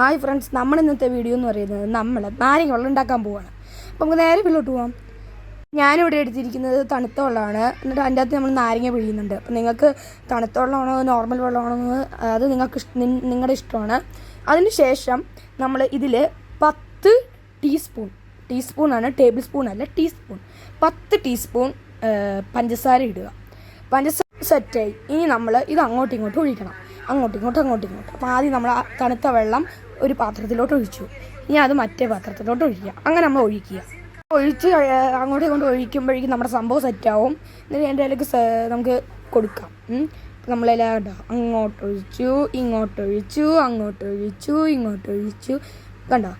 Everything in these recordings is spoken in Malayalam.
ഹായ് ഫ്രണ്ട്സ്, ഇന്നത്തെ വീഡിയോ എന്ന് പറയുന്നത് നമ്മൾ നാരങ്ങ വെള്ളം ഉണ്ടാക്കാൻ പോവുകയാണ്. അപ്പോൾ നമുക്ക് നേരെ പിള്ളോട്ട് പോകാം. ഞാനിവിടെ എടുത്തിരിക്കുന്നത് തണുത്ത വെള്ളമാണ്. എന്നിട്ട് അതിൻ്റെ അകത്ത് നമ്മൾ നാരങ്ങ പിഴിയുന്നുണ്ട്. അപ്പോൾ നിങ്ങൾക്ക് തണുത്ത വെള്ളമാണോ നോർമൽ വെള്ളമാണോ എന്ന് അത് നിങ്ങളുടെ ഇഷ്ടമാണ്. അതിന് ശേഷം നമ്മൾ ഇതിൽ 10 ടീസ്പൂണാണ്, ടേബിൾ സ്പൂൺ അല്ല, ടീസ്പൂൺ 10 ടീസ്പൂൺ പഞ്ചസാര ഇടുക. പഞ്ചസാര സെറ്റായി. ഇനി നമ്മൾ ഇത് അങ്ങോട്ടും ഇങ്ങോട്ടും ഒഴിക്കണം, അങ്ങോട്ടും ഇങ്ങോട്ടും. അപ്പോൾ ആദ്യം നമ്മൾ തണുത്ത വെള്ളം ഒരു പാത്രത്തിലോട്ട് ഒഴിച്ചു. ഇനി അത് മറ്റേ പാത്രത്തിലോട്ട് ഒഴിക്കുക. അങ്ങനെ നമ്മൾ ഒഴിച്ച് അങ്ങോട്ടും ഇങ്ങോട്ടും ഒഴിക്കുമ്പോഴേക്കും നമ്മുടെ സംഭവം സെറ്റാവും. എന്നിട്ട് എൻ്റെ അതിലേക്ക് നമുക്ക് കൊടുക്കാം. നമ്മളെല്ലാം കണ്ടോ, ഇങ്ങോട്ടൊഴിച്ചു കണ്ടോ.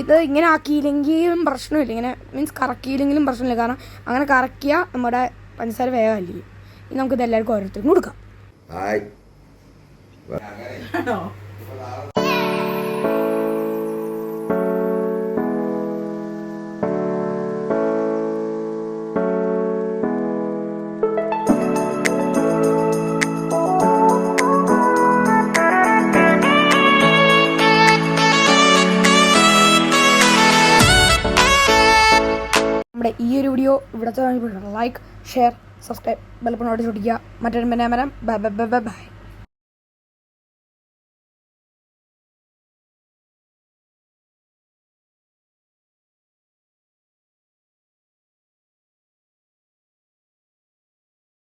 ഇത് ഇങ്ങനെ ആക്കിയില്ലെങ്കിലും പ്രശ്നമില്ല, ഇങ്ങനെ മീൻസ് കറക്കിയില്ലെങ്കിലും പ്രശ്നമില്ല. കാരണം അങ്ങനെ കറക്കിയാൽ നമ്മുടെ പഞ്ചസാര വേഗമല്ലേ. ഇനി നമുക്കിത് എല്ലാവർക്കും ഓരോരുത്തർക്കും കൊടുക്കാം. നമ്മുടെ ഈ ഒരു വീഡിയോ ഇവിടുത്തെ like, share, subscribe, bell button അടിച്ചൊടിക്കുക. മറ്റൊരു ബൈ.